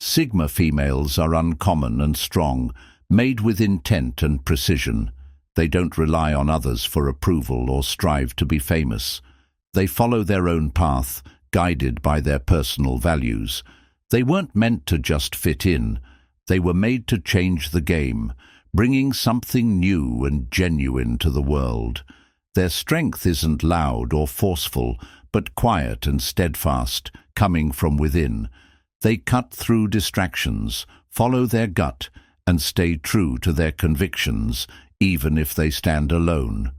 Sigma females are uncommon and strong, made with intent and precision. They don't rely on others for approval or strive to be famous. They follow their own path, guided by their personal values. They weren't meant to just fit in. They were made to change the game, bringing something new and genuine to the world. Their strength isn't loud or forceful, but quiet and steadfast, coming from within. They cut through distractions, follow their gut, and stay true to their convictions, even if they stand alone.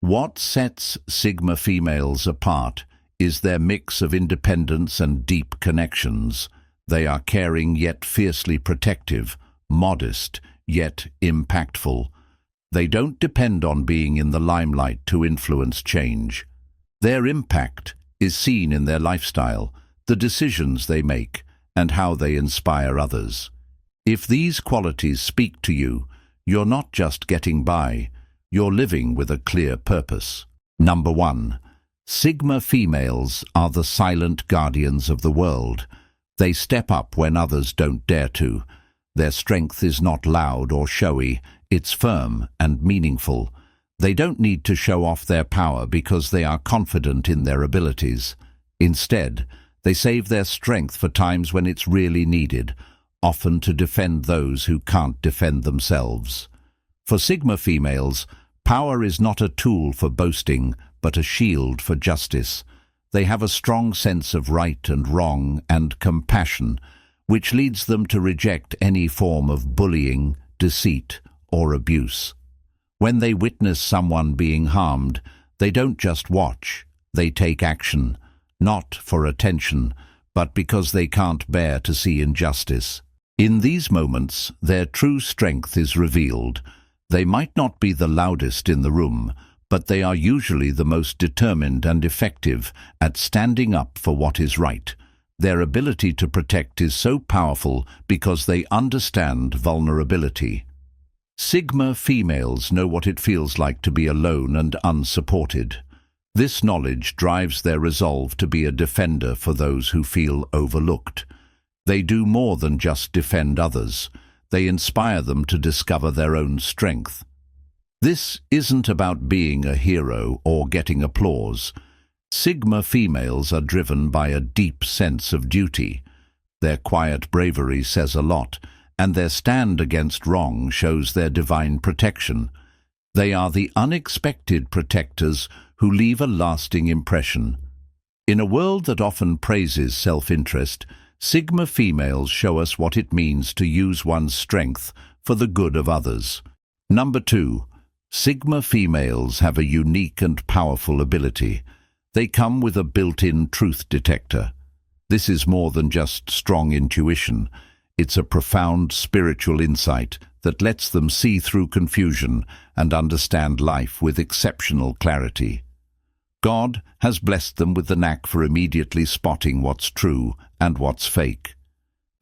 What sets Sigma females apart is their mix of independence and deep connections. They are caring yet fiercely protective, modest yet impactful. They don't depend on being in the limelight to influence change. Their impact is seen in their lifestyle, the decisions they make, and how they inspire others. If these qualities speak to you, you're not just getting by, you're living with a clear purpose. Number 1. Sigma females are the silent guardians of the world. They step up when others don't dare to. Their strength is not loud or showy, it's firm and meaningful. They don't need to show off their power because they are confident in their abilities. Instead, they save their strength for times when it's really needed, often to defend those who can't defend themselves. For Sigma females, power is not a tool for boasting, but a shield for justice. They have a strong sense of right and wrong and compassion, which leads them to reject any form of bullying, deceit, or abuse. When they witness someone being harmed, they don't just watch, they take action, not for attention, but because they can't bear to see injustice. In these moments, their true strength is revealed. They might not be the loudest in the room, but they are usually the most determined and effective at standing up for what is right. Their ability to protect is so powerful because they understand vulnerability. Sigma females know what it feels like to be alone and unsupported. This knowledge drives their resolve to be a defender for those who feel overlooked. They do more than just defend others. They inspire them to discover their own strength. This isn't about being a hero or getting applause. Sigma females are driven by a deep sense of duty. Their quiet bravery says a lot, and their stand against wrong shows their divine protection. They are the unexpected protectors who leave a lasting impression. In a world that often praises self-interest, Sigma females show us what it means to use one's strength for the good of others. Number 2. Sigma females have a unique and powerful ability. They come with a built-in truth detector. This is more than just strong intuition. It's a profound spiritual insight that lets them see through confusion and understand life with exceptional clarity. God has blessed them with the knack for immediately spotting what's true and what's fake.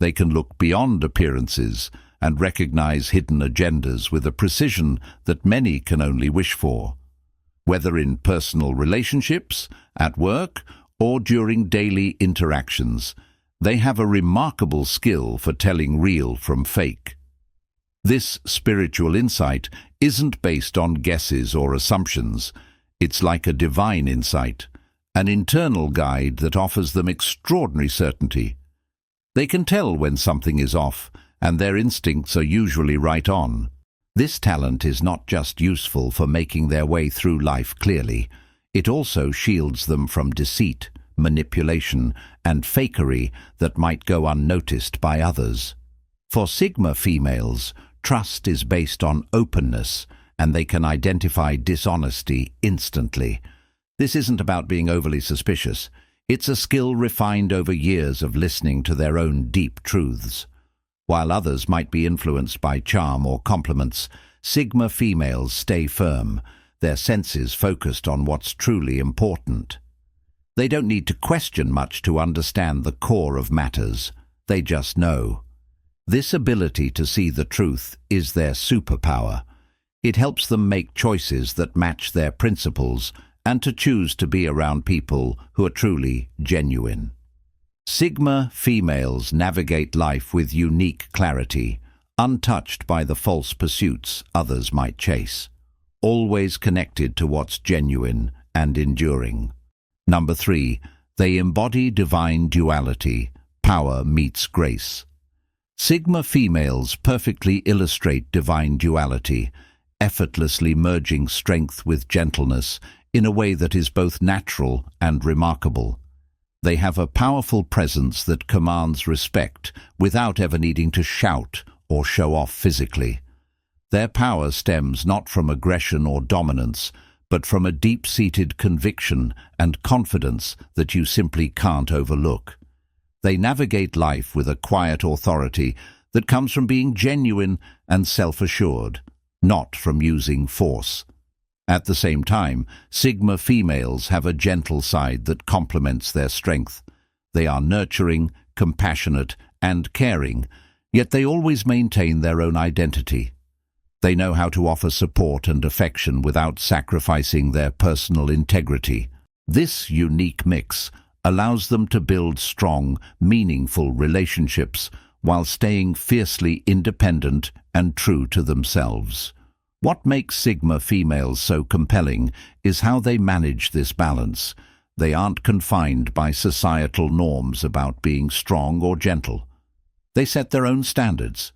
They can look beyond appearances and recognize hidden agendas with a precision that many can only wish for. Whether in personal relationships, at work, or during daily interactions, they have a remarkable skill for telling real from fake. This spiritual insight isn't based on guesses or assumptions. It's like a divine insight, an internal guide that offers them extraordinary certainty. They can tell when something is off, and their instincts are usually right on. This talent is not just useful for making their way through life clearly, it also shields them from deceit, manipulation, and fakery that might go unnoticed by others. For Sigma females, trust is based on openness, and they can identify dishonesty instantly. This isn't about being overly suspicious. It's a skill refined over years of listening to their own deep truths. While others might be influenced by charm or compliments, Sigma females stay firm, their senses focused on what's truly important. They don't need to question much to understand the core of matters. They just know. This ability to see the truth is their superpower. It helps them make choices that match their principles and to choose to be around people who are truly genuine. Sigma females navigate life with unique clarity, untouched by the false pursuits others might chase, always connected to what's genuine and enduring. Number 3, they embody divine duality, power meets grace. Sigma females perfectly illustrate divine duality, effortlessly merging strength with gentleness in a way that is both natural and remarkable. They have a powerful presence that commands respect without ever needing to shout or show off physically. Their power stems not from aggression or dominance, but from a deep-seated conviction and confidence that you simply can't overlook. They navigate life with a quiet authority that comes from being genuine and self-assured, not from using force. At the same time, Sigma females have a gentle side that complements their strength. They are nurturing, compassionate, and caring, yet they always maintain their own identity. They know how to offer support and affection without sacrificing their personal integrity. This unique mix allows them to build strong, meaningful relationships while staying fiercely independent and true to themselves. What makes Sigma females so compelling is how they manage this balance. They aren't confined by societal norms about being strong or gentle. They set their own standards.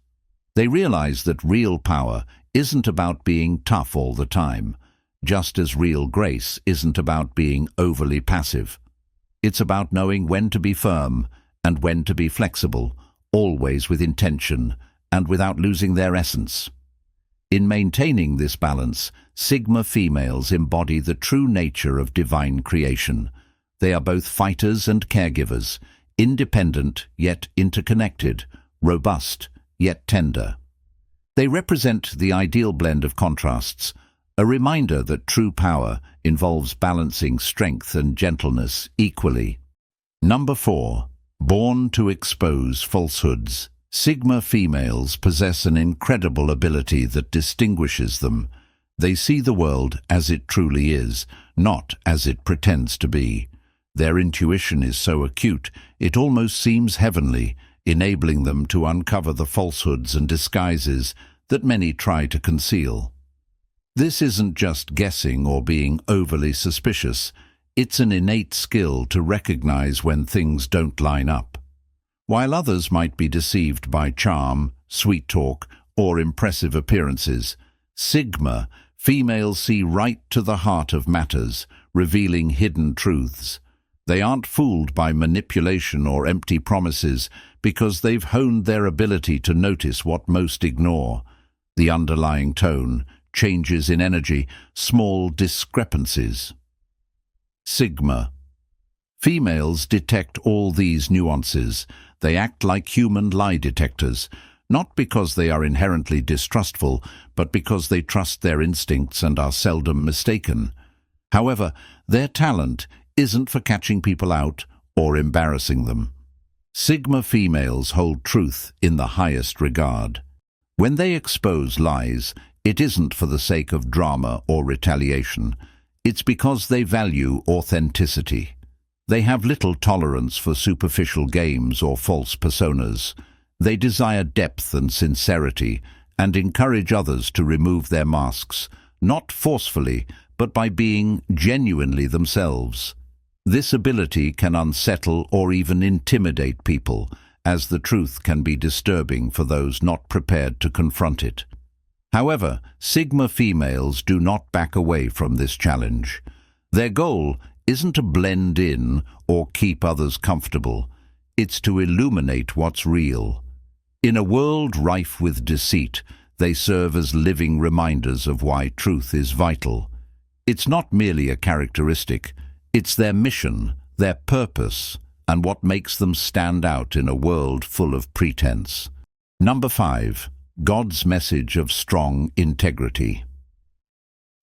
They realize that real power isn't about being tough all the time, just as real grace isn't about being overly passive. It's about knowing when to be firm and when to be flexible, always with intention and without losing their essence. In maintaining this balance, Sigma females embody the true nature of divine creation. They are both fighters and caregivers, independent yet interconnected, robust yet tender. They represent the ideal blend of contrasts, a reminder that true power involves balancing strength and gentleness equally. Number 4. Born to expose falsehoods. Sigma females possess an incredible ability that distinguishes them. They see the world as it truly is, not as it pretends to be. Their intuition is so acute, it almost seems heavenly, enabling them to uncover the falsehoods and disguises that many try to conceal. This isn't just guessing or being overly suspicious. It's an innate skill to recognize when things don't line up. While others might be deceived by charm, sweet talk, or impressive appearances, Sigma females see right to the heart of matters, revealing hidden truths. They aren't fooled by manipulation or empty promises because they've honed their ability to notice what most ignore: the underlying tone, changes in energy, small discrepancies. Sigma females detect all these nuances. They act like human lie detectors, not because they are inherently distrustful, but because they trust their instincts and are seldom mistaken. However, their talent isn't for catching people out or embarrassing them. Sigma females hold truth in the highest regard. When they expose lies, it isn't for the sake of drama or retaliation. It's because they value authenticity. They have little tolerance for superficial games or false personas. They desire depth and sincerity and encourage others to remove their masks, not forcefully, but by being genuinely themselves. This ability can unsettle or even intimidate people, as the truth can be disturbing for those not prepared to confront it. However, Sigma females do not back away from this challenge. Their goal isn't to blend in or keep others comfortable. It's to illuminate what's real. In a world rife with deceit, they serve as living reminders of why truth is vital. It's not merely a characteristic, it's their mission, their purpose, and what makes them stand out in a world full of pretense. Number 5. God's message of strong integrity.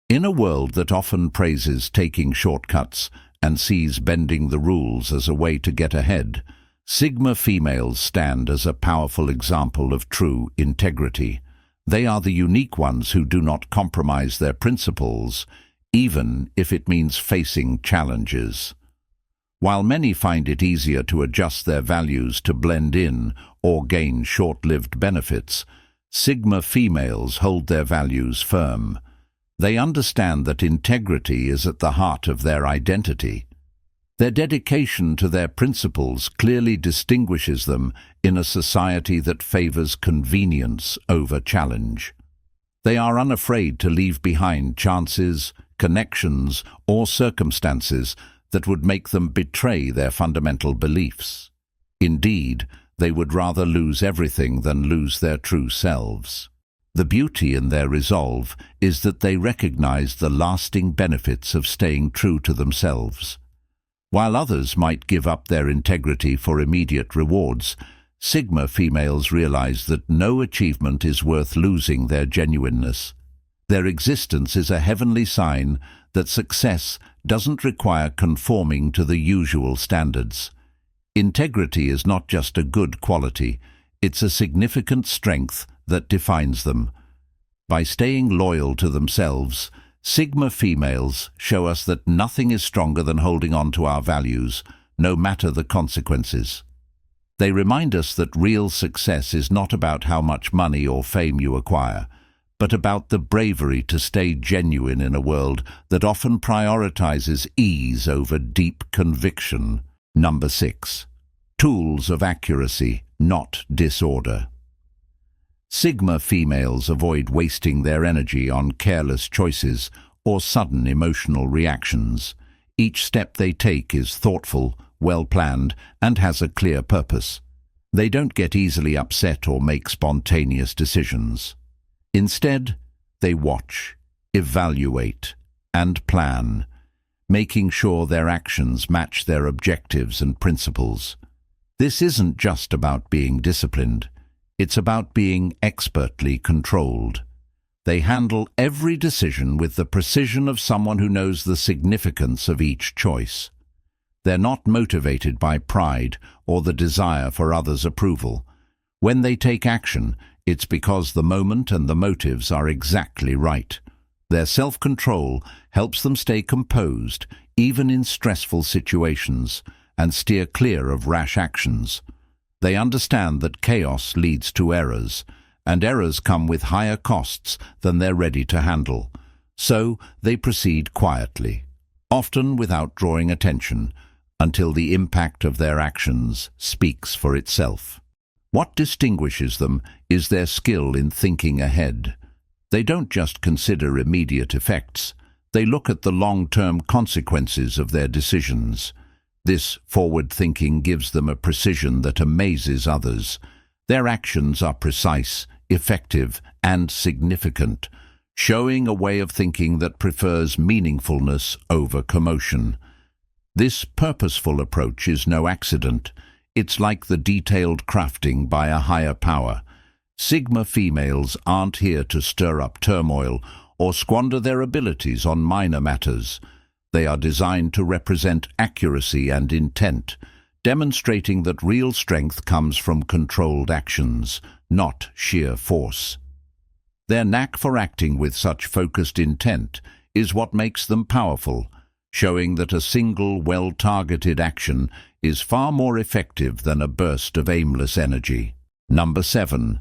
In a world that often praises taking shortcuts and sees bending the rules as a way to get ahead, Sigma females stand as a powerful example of true integrity. They are the unique ones who do not compromise their principles, even if it means facing challenges. While many find it easier to adjust their values to blend in or gain short-lived benefits, Sigma females hold their values firm. They understand that integrity is at the heart of their identity. Their dedication to their principles clearly distinguishes them in a society that favors convenience over challenge. They are unafraid to leave behind chances, connections, or circumstances that would make them betray their fundamental beliefs. Indeed, they would rather lose everything than lose their true selves. The beauty in their resolve is that they recognize the lasting benefits of staying true to themselves. While others might give up their integrity for immediate rewards, Sigma females realize that no achievement is worth losing their genuineness. Their existence is a heavenly sign that success doesn't require conforming to the usual standards. Integrity is not just a good quality, it's a significant strength that defines them. By staying loyal to themselves, Sigma females show us that nothing is stronger than holding on to our values, no matter the consequences. They remind us that real success is not about how much money or fame you acquire, but about the bravery to stay genuine in a world that often prioritizes ease over deep conviction. Number 6. Tools of accuracy, not disorder. Sigma females avoid wasting their energy on careless choices or sudden emotional reactions. Each step they take is thoughtful, well-planned, and has a clear purpose. They don't get easily upset or make spontaneous decisions. Instead, they watch, evaluate, and plan, making sure their actions match their objectives and principles. This isn't just about being disciplined. It's about being expertly controlled. They handle every decision with the precision of someone who knows the significance of each choice. They're not motivated by pride or the desire for others' approval. When they take action, it's because the moment and the motives are exactly right. Their self-control helps them stay composed, even in stressful situations, and steer clear of rash actions. They understand that chaos leads to errors, and errors come with higher costs than they're ready to handle. So they proceed quietly, often without drawing attention, until the impact of their actions speaks for itself. What distinguishes them is their skill in thinking ahead. They don't just consider immediate effects, they look at the long-term consequences of their decisions. This forward thinking gives them a precision that amazes others. Their actions are precise, effective, and significant, showing a way of thinking that prefers meaningfulness over commotion. This purposeful approach is no accident. It's like the detailed crafting by a higher power. Sigma females aren't here to stir up turmoil or squander their abilities on minor matters. They are designed to represent accuracy and intent, demonstrating that real strength comes from controlled actions, not sheer force. Their knack for acting with such focused intent is what makes them powerful, showing that a single, well-targeted action is far more effective than a burst of aimless energy. Number 7.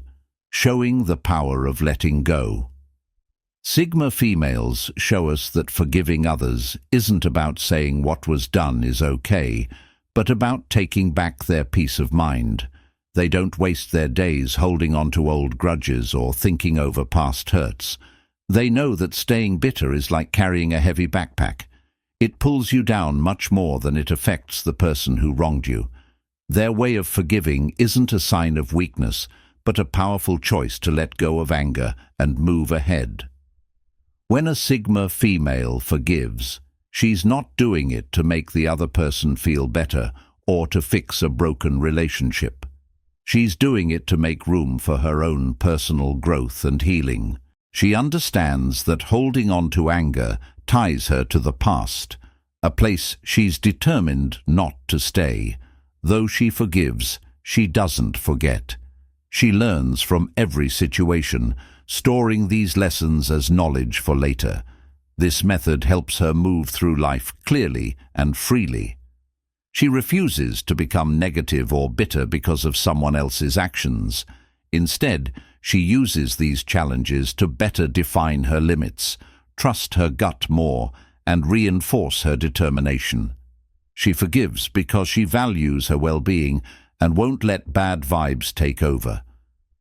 Showing the power of letting go. Sigma females show us that forgiving others isn't about saying what was done is okay, but about taking back their peace of mind. They don't waste their days holding on to old grudges or thinking over past hurts. They know that staying bitter is like carrying a heavy backpack. It pulls you down much more than it affects the person who wronged you. Their way of forgiving isn't a sign of weakness, but a powerful choice to let go of anger and move ahead. When a Sigma female forgives, she's not doing it to make the other person feel better or to fix a broken relationship. She's doing it to make room for her own personal growth and healing. She understands that holding on to anger ties her to the past, a place she's determined not to stay. Though she forgives, she doesn't forget. She learns from every situation, storing these lessons as knowledge for later. This method helps her move through life clearly and freely. She refuses to become negative or bitter because of someone else's actions. Instead, she uses these challenges to better define her limits, trust her gut more, and reinforce her determination. She forgives because she values her well-being and won't let bad vibes take over.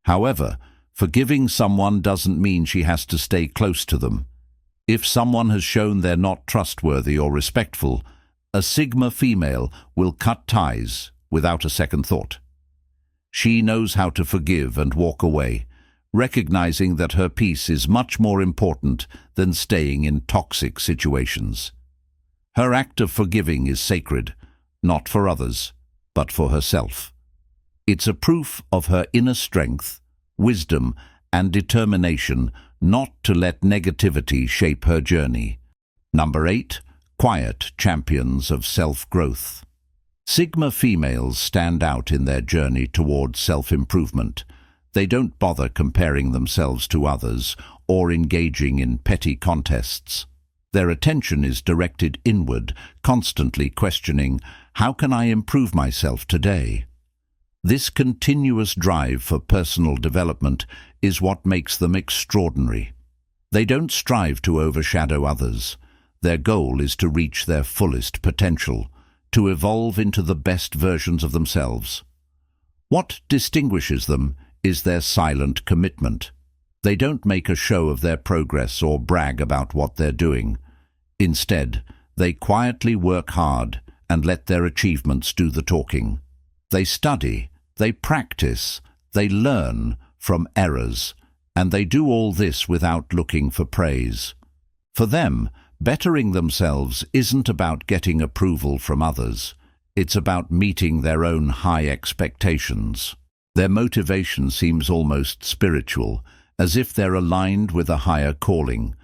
However, forgiving someone doesn't mean she has to stay close to them. If someone has shown they're not trustworthy or respectful, a Sigma female will cut ties without a second thought. She knows how to forgive and walk away, recognizing that her peace is much more important than staying in toxic situations. Her act of forgiving is sacred, not for others, but for herself. It's a proof of her inner strength, wisdom, and determination not to let negativity shape her journey. Number 8. Quiet champions of self-growth. Sigma females stand out in their journey toward self-improvement. They don't bother comparing themselves to others or engaging in petty contests. Their attention is directed inward, constantly questioning, how can I improve myself today? This continuous drive for personal development is what makes them extraordinary. They don't strive to overshadow others. Their goal is to reach their fullest potential, to evolve into the best versions of themselves. What distinguishes them is their silent commitment. They don't make a show of their progress or brag about what they're doing. Instead, they quietly work hard and let their achievements do the talking. They study, they practice, they learn from errors, and they do all this without looking for praise. For them, bettering themselves isn't about getting approval from others. It's about meeting their own high expectations. Their motivation seems almost spiritual, as if they're aligned with a higher calling.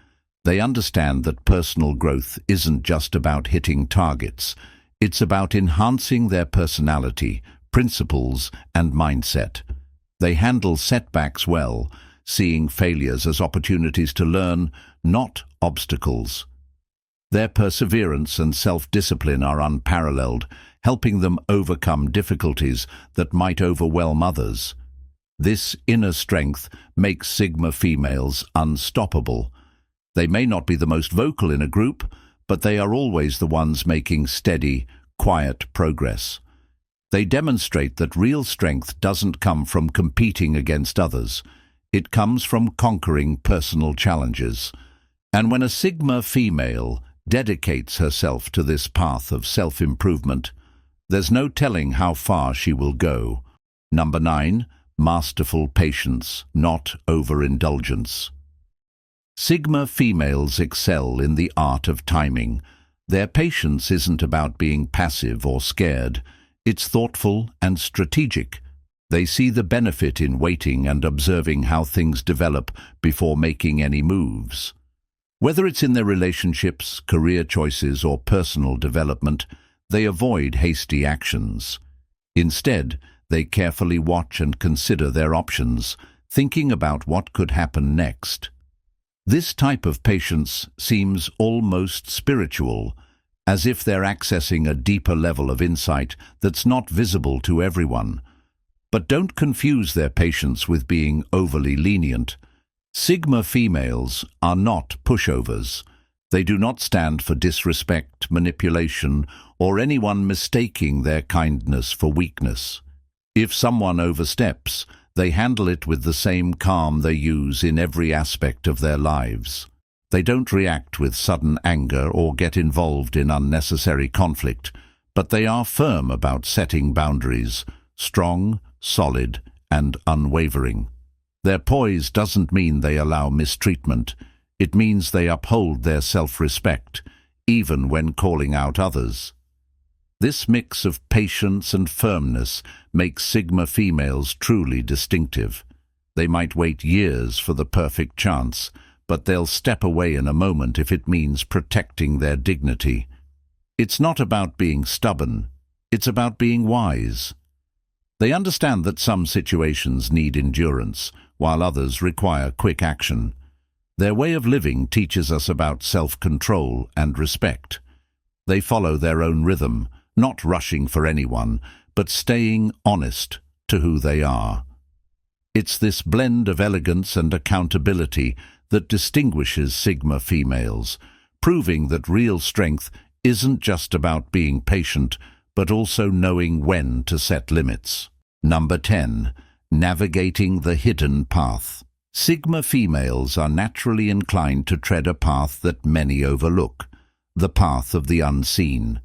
They understand that personal growth isn't just about hitting targets. It's about enhancing their personality, principles, and mindset. They handle setbacks well, seeing failures as opportunities to learn, not obstacles. Their perseverance and self-discipline are unparalleled, helping them overcome difficulties that might overwhelm others. This inner strength makes Sigma females unstoppable. They may not be the most vocal in a group, but they are always the ones making steady, quiet progress. They demonstrate that real strength doesn't come from competing against others. It comes from conquering personal challenges. And when a Sigma female dedicates herself to this path of self-improvement, there's no telling how far she will go. Number 9. Masterful patience, not overindulgence. Sigma females excel in the art of timing. Their patience isn't about being passive or scared. It's thoughtful and strategic. They see the benefit in waiting and observing how things develop before making any moves. Whether it's in their relationships, career choices, or personal development, they avoid hasty actions. Instead, they carefully watch and consider their options, thinking about what could happen next. This type of patience seems almost spiritual, as if they're accessing a deeper level of insight that's not visible to everyone. But don't confuse their patience with being overly lenient. Sigma females are not pushovers. They do not stand for disrespect, manipulation, or anyone mistaking their kindness for weakness. If someone oversteps, they handle it with the same calm they use in every aspect of their lives. They don't react with sudden anger or get involved in unnecessary conflict, but they are firm about setting boundaries, strong, solid, and unwavering. Their poise doesn't mean they allow mistreatment. It means they uphold their self-respect, even when calling out others. This mix of patience and firmness makes Sigma females truly distinctive. They might wait years for the perfect chance, but they'll step away in a moment if it means protecting their dignity. It's not about being stubborn. It's about being wise. They understand that some situations need endurance, while others require quick action. Their way of living teaches us about self-control and respect. They follow their own rhythm, not rushing for anyone, but staying honest to who they are. It's this blend of elegance and accountability that distinguishes Sigma females, proving that real strength isn't just about being patient, but also knowing when to set limits. Number 10. Navigating the hidden path. Sigma females are naturally inclined to tread a path that many overlook, the path of the unseen.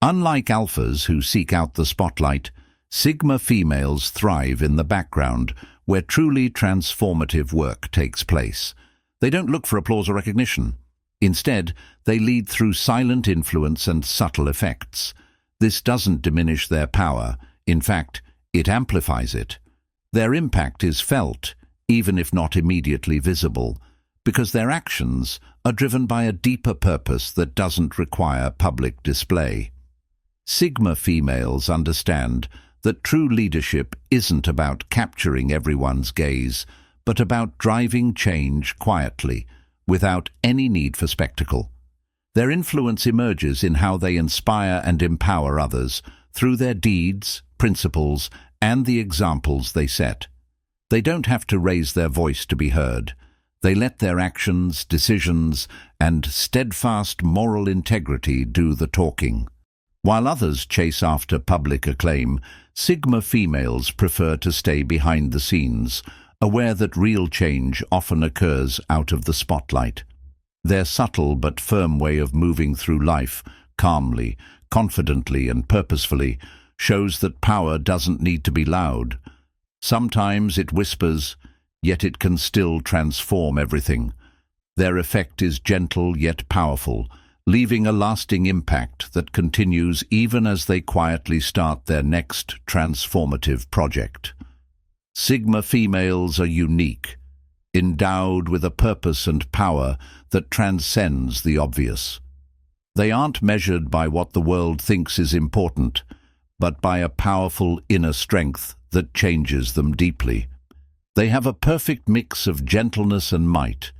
Unlike alphas who seek out the spotlight, Sigma females thrive in the background, where truly transformative work takes place. They don't look for applause or recognition. Instead, they lead through silent influence and subtle effects. This doesn't diminish their power. In fact, it amplifies it. Their impact is felt, even if not immediately visible, because their actions are driven by a deeper purpose that doesn't require public display. Sigma females understand that true leadership isn't about capturing everyone's gaze, but about driving change quietly, without any need for spectacle. Their influence emerges in how they inspire and empower others through their deeds, principles, and the examples they set. They don't have to raise their voice to be heard. They let their actions, decisions, and steadfast moral integrity do the talking. While others chase after public acclaim, Sigma females prefer to stay behind the scenes, aware that real change often occurs out of the spotlight. Their subtle but firm way of moving through life, calmly, confidently, and purposefully, shows that power doesn't need to be loud. Sometimes it whispers, yet it can still transform everything. Their effect is gentle yet powerful, leaving a lasting impact that continues even as they quietly start their next transformative project. Sigma females are unique, endowed with a purpose and power that transcends the obvious. They aren't measured by what the world thinks is important, but by a powerful inner strength that changes them deeply. They have a perfect mix of gentleness and might.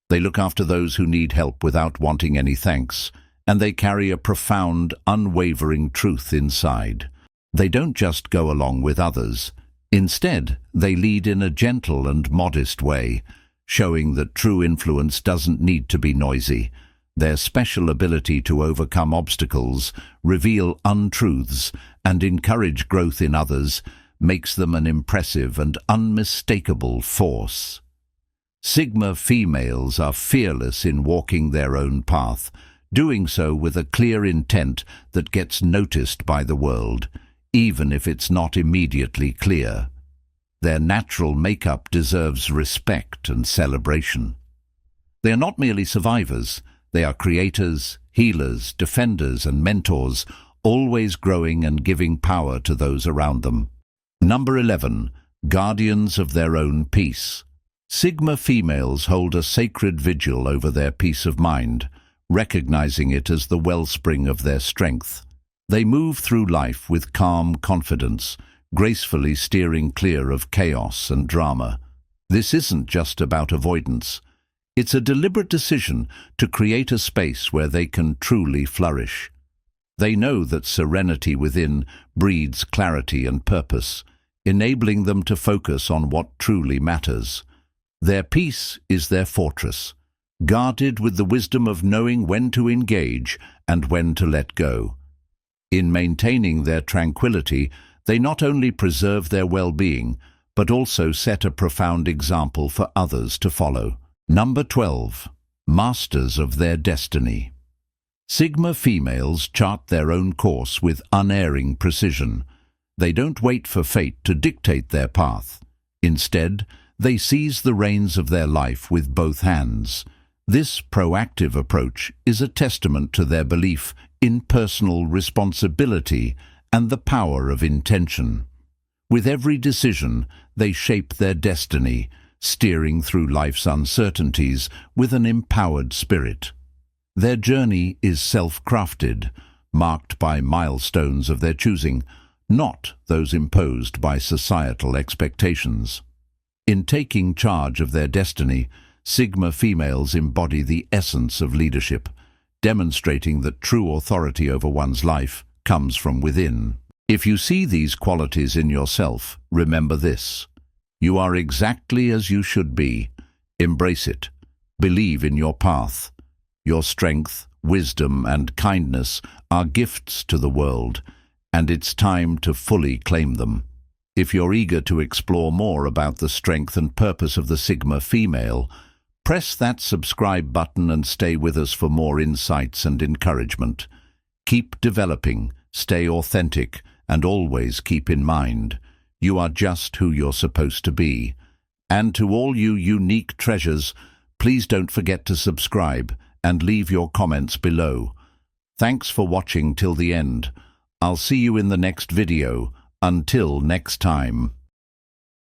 They look after those who need help without wanting any thanks, and they carry a profound, unwavering truth inside. They don't just go along with others. Instead, they lead in a gentle and modest way, showing that true influence doesn't need to be noisy. Their special ability to overcome obstacles, reveal untruths, and encourage growth in others makes them an impressive and unmistakable force. Sigma females are fearless in walking their own path, doing so with a clear intent that gets noticed by the world, even if it's not immediately clear. Their natural makeup deserves respect and celebration. They are not merely survivors, they are creators, healers, defenders, and mentors, always growing and giving power to those around them. Number 11. Guardians of their own peace. Sigma females hold a sacred vigil over their peace of mind, recognizing it as the wellspring of their strength. They move through life with calm confidence, gracefully steering clear of chaos and drama. This isn't just about avoidance. It's a deliberate decision to create a space where they can truly flourish. They know that serenity within breeds clarity and purpose, enabling them to focus on what truly matters. Their peace is their fortress, guarded with the wisdom of knowing when to engage and when to let go. In maintaining their tranquility, they not only preserve their well-being, but also set a profound example for others to follow. Number 12. Masters of their destiny. Sigma females chart their own course with unerring precision. They don't wait for fate to dictate their path. Instead, they seize the reins of their life with both hands. This proactive approach is a testament to their belief in personal responsibility and the power of intention. With every decision, they shape their destiny, steering through life's uncertainties with an empowered spirit. Their journey is self-crafted, marked by milestones of their choosing, not those imposed by societal expectations. In taking charge of their destiny, Sigma females embody the essence of leadership, demonstrating that true authority over one's life comes from within. If you see these qualities in yourself, remember this: you are exactly as you should be. Embrace it. Believe in your path. Your strength, wisdom, and kindness are gifts to the world, and it's time to fully claim them. If you're eager to explore more about the strength and purpose of the Sigma female, press that subscribe button and stay with us for more insights and encouragement. Keep developing, stay authentic, and always keep in mind, you are just who you're supposed to be. And to all you unique treasures, please don't forget to subscribe and leave your comments below. Thanks for watching till the end. I'll see you in the next video. Until next time.